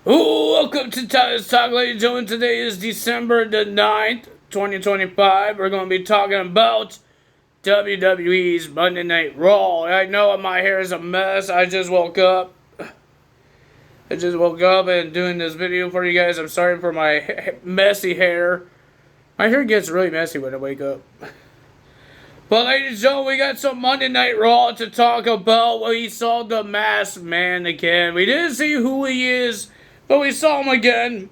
Welcome to Tyler's Talk, ladies and gentlemen. Today is December the 9th, 2025. We're going to be talking about WWE's Monday Night Raw. I know my hair is a mess. I just woke up and doing this video for you guys. I'm sorry for my messy hair. My hair gets really messy when I wake up. But ladies and gentlemen, we got some Monday Night Raw to talk about. We saw the Masked Man again. We didn't see who he is, but we saw him again.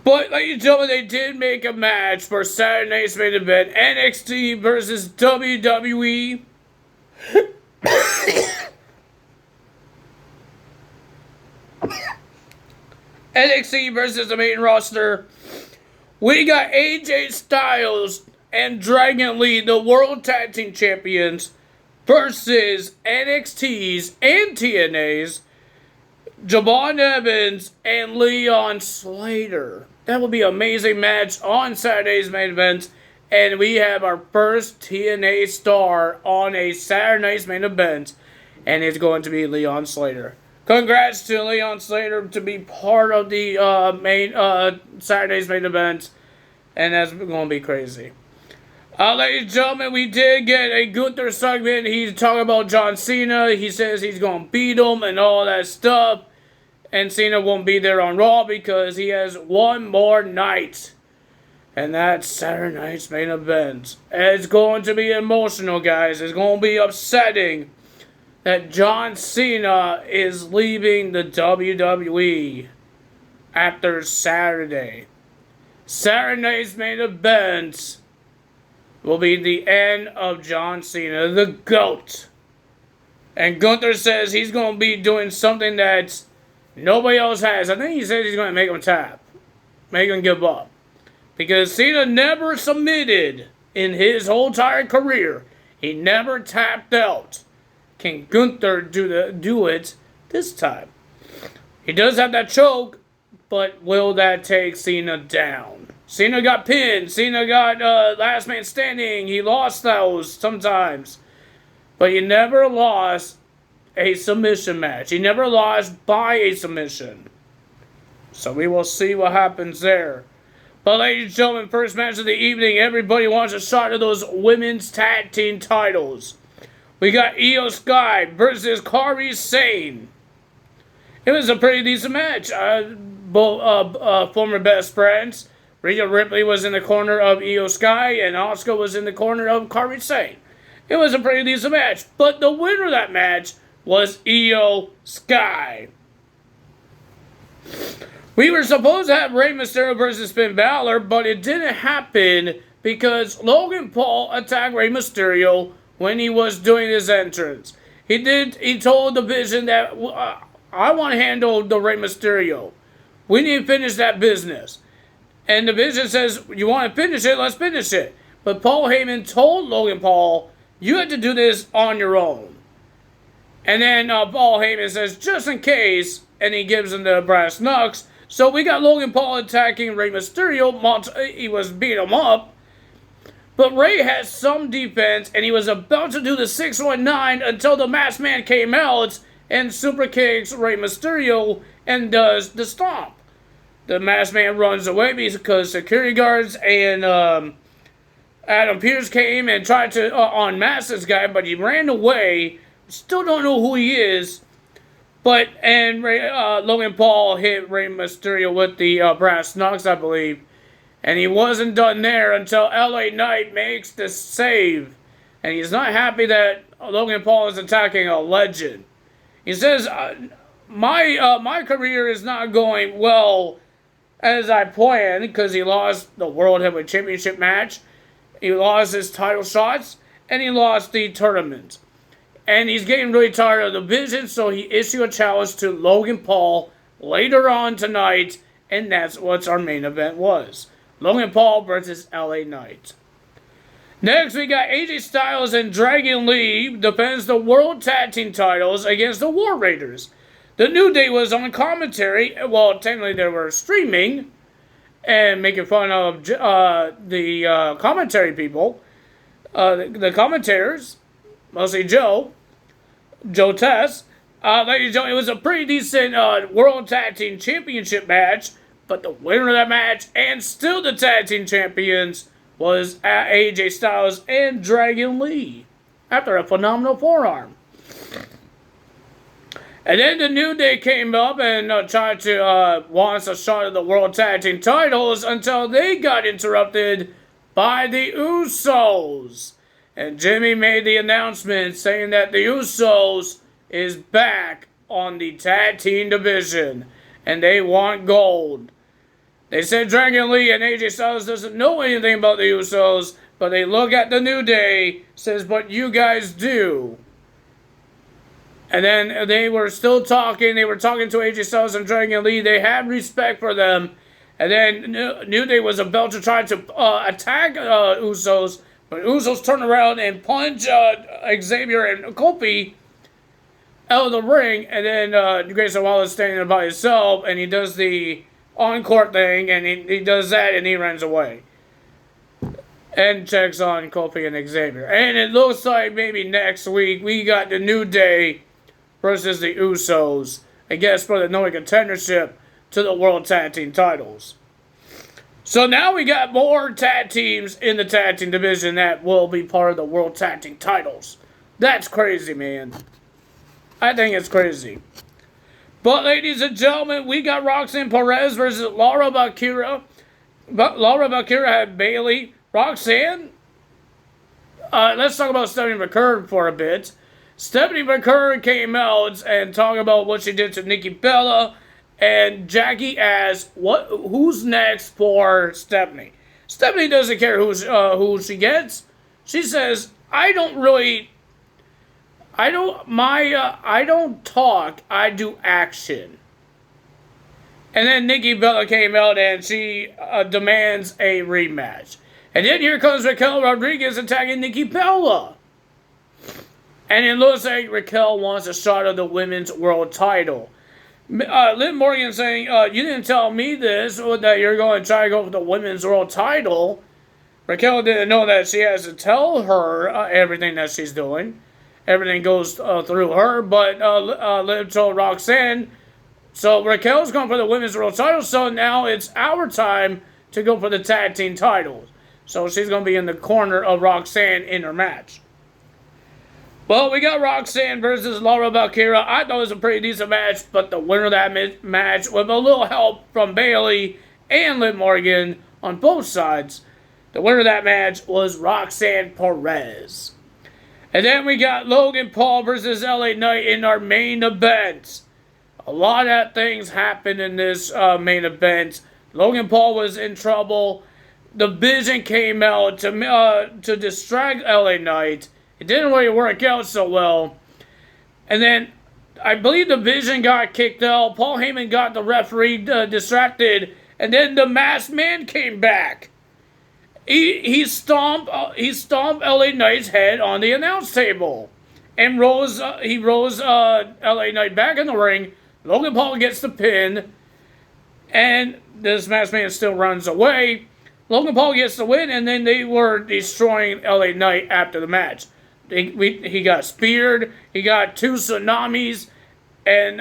But, ladies and gentlemen, they did make a match for Saturday night's main event. NXT versus WWE. NXT versus the main roster. We got AJ Styles and Dragon Lee, the World Tag Team Champions, versus NXT's and TNA's Javon Evans and Leon Slater. That will be an amazing match on Saturday's main event. And we have our first TNA star on a Saturday night's main event. And it's going to be Leon Slater. Congrats to Leon Slater to be part of the Saturday's main event. And that's going to be crazy. Ladies and gentlemen, we did get a Gunther segment. He's talking about John Cena. He says he's going to beat him and all that stuff. And Cena won't be there on Raw because he has one more night. And that's Saturday night's main event. It's going to be emotional, guys. It's going to be upsetting that John Cena is leaving the WWE after Saturday. Saturday night's main event will be the end of John Cena, the GOAT. And Gunther says he's going to be doing something that nobody else has. I think he says he's going to make him tap. Make him give up. Because Cena never submitted in his whole entire career. He never tapped out. Can Gunther do it this time? He does have that choke, but will that take Cena down? Cena got pinned. Cena got last man standing. He lost those sometimes. But he never lost a submission match. He never lost by a submission. So we will see what happens there. But ladies and gentlemen, first match of the evening. Everybody wants a shot of those women's tag team titles. We got Io Sky versus Kairi Sane. It was a pretty decent match. Both former best friends. Rhea Ripley was in the corner of Io Sky, and Asuka was in the corner of Kairi Sane. It was a pretty decent match. But the winner of that match was Io Sky. We were supposed to have Rey Mysterio versus Finn Balor, but it didn't happen because Logan Paul attacked Rey Mysterio when he was doing his entrance. He told the Vision that, I want to handle the Rey Mysterio. We need to finish that business. And the Vision says, you want to finish it? Let's finish it. But Paul Heyman told Logan Paul, you had to do this on your own. And then Paul Heyman says, just in case, and he gives him the brass knucks. So we got Logan Paul attacking Rey Mysterio. He was beating him up. But Rey had some defense, and he was about to do the 619 until the Masked Man came out and super kicks Rey Mysterio and does the stomp. The Masked Man runs away because security guards and Adam Pearce came and tried to unmask this guy, but he ran away. Still don't know who he is. And Logan Paul hit Rey Mysterio with the brass knucks, I believe. And he wasn't done there until LA Knight makes the save. And he's not happy that Logan Paul is attacking a legend. He says, my career is not going well as I planned because he lost the World Heavyweight Championship match. He lost his title shots. And he lost the tournament. And he's getting really tired of the Vision, so he issued a challenge to Logan Paul later on tonight. And that's what our main event was. Logan Paul versus LA Knight. Next, we got AJ Styles and Dragon Lee defends the World Tag Team titles against the War Raiders. The New Day was on commentary. Well, technically they were streaming and making fun of the commentary people. The commentators, mostly Joe Tess. Ladies and gentlemen, it was a pretty decent World Tag Team Championship match, but the winner of that match, and still the Tag Team Champions, was AJ Styles and Dragon Lee after a phenomenal forearm. And then the New Day came up and tried to want a shot at the World Tag Team titles until they got interrupted by the Usos. And Jimmy made the announcement saying that the Usos is back on the tag team division and they want gold. They said Dragon Lee and AJ Styles doesn't know anything about the Usos, but they look at the New Day, says, but you guys do. And then they were still talking. They were talking to AJ Styles and Dragon Lee. They had respect for them. And then New Day was about to try to attack Usos, but Usos turned around and punched Xavier and Kofi out of the ring. And then Grayson Wallace standing there by himself, and he does the on-court thing, and he does that, and he runs away. And checks on Kofi and Xavier. And it looks like maybe next week we got the New Day versus the Usos, I guess, for the knowing contendership to the World Tag Team titles. So now we got more tag teams in the tag team division that will be part of the World Tag Team titles. That's crazy, man. I think it's crazy. But, ladies and gentlemen, we got Roxanne Perez versus Laura Valkyria. Laura Valkyria had Bayley. Roxanne, let's talk about Stephanie McCurry for a bit. Stephanie McCurry came out and talked about what she did to Nikki Bella, and Jackie asked, who's next for Stephanie? Stephanie doesn't care who she gets. She says, I don't talk, I do action. And then Nikki Bella came out and she demands a rematch. And then here comes Raquel Rodriguez attacking Nikki Bella. And it looks like Raquel wants a shot of the women's world title. Liv Morgan saying, you didn't tell me this, or that you're going to try to go for the women's world title. Raquel didn't know that she has to tell her everything that she's doing. Everything goes through her, but Liv told Roxanne, so Raquel's going for the women's world title, so now it's our time to go for the tag team titles. So she's going to be in the corner of Roxanne in her match. Well, we got Roxanne versus Laura Valkyria. I thought it was a pretty decent match, but the winner of that match, with a little help from Bayley and Liv Morgan on both sides, the winner of that match was Roxanne Perez. And then we got Logan Paul versus LA Knight in our main event. A lot of things happened in this main event. Logan Paul was in trouble. The Vision came out to distract LA Knight. It didn't really work out so well. And then I believe the Vision got kicked out. Paul Heyman got the referee distracted. And then the Masked Man came back. He stomped LA Knight's head on the announce table. And he rose LA Knight back in the ring. Logan Paul gets the pin. And this Masked Man still runs away. Logan Paul gets the win, and then they were destroying LA Knight after the match. He got speared. He got 2 tsunamis. And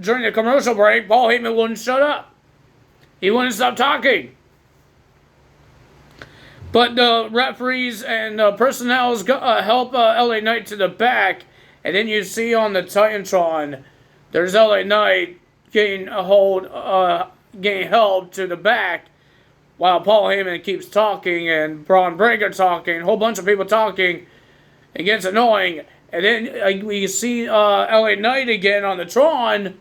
during the commercial break, Paul Heyman wouldn't shut up. He wouldn't stop talking. But the referees and personnel help LA Knight to the back. And then you see on the Titantron, there's LA Knight getting help to the back. While Paul Heyman keeps talking and Braun Breaker talking, a whole bunch of people talking, it gets annoying. And then we see LA Knight again on the Tron,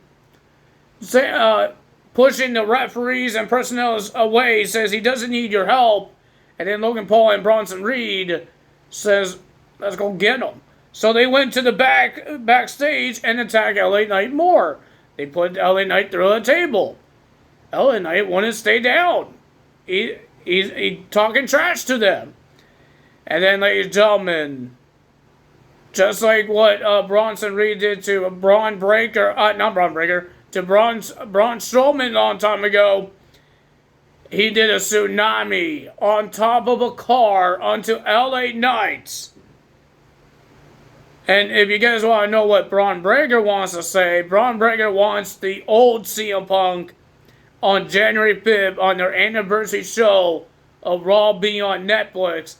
pushing the referees and personnel away, says he doesn't need your help. And then Logan Paul and Bronson Reed says, let's go get him. So they went to the backstage and attacked LA Knight more. They put LA Knight through a table. LA Knight wouldn't stay down. He's talking trash to them. And then, ladies and gentlemen, just like what Bronson Reed did to Braun Breaker, to Braun Strowman a long time ago, he did a tsunami on top of a car onto LA Knight. And if you guys want to know what Braun Breaker wants to say, Braun Breaker wants the old CM Punk on January 5th on their anniversary show of Raw being on Netflix.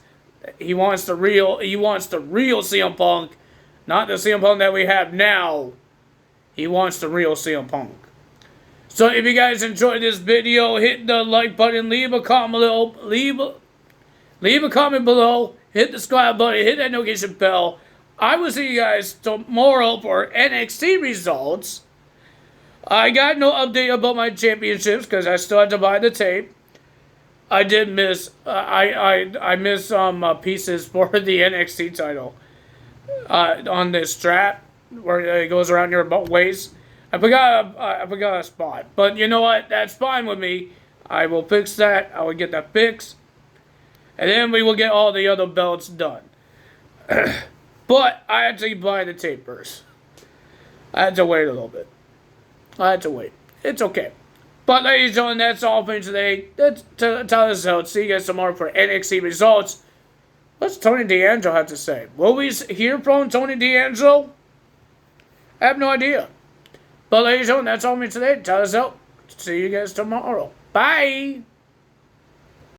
He wants the real CM Punk, not the CM Punk that we have now. He wants the real CM Punk. So if you guys enjoyed this video, hit the like button, leave a comment below, leave a comment below, hit the subscribe button, hit that notification bell. I will see you guys tomorrow for NXT results. I got no update about my championships because I still had to buy the tape. I did miss I missed some pieces for the NXT title on this strap where it goes around your waist. I forgot a spot, but you know what? That's fine with me. I will fix that. I will get that fixed, and then we will get all the other belts done. But I had to buy the tape first. I had to wait a little bit. I had to wait. It's okay. But ladies and gentlemen, that's all for today. That's tell us out. See you guys tomorrow for NXT results. What's Tony D'Angelo have to say? Will we hear from Tony D'Angelo? I have no idea. But ladies and gentlemen, that's all for me today. Tell us out. See you guys tomorrow. Bye.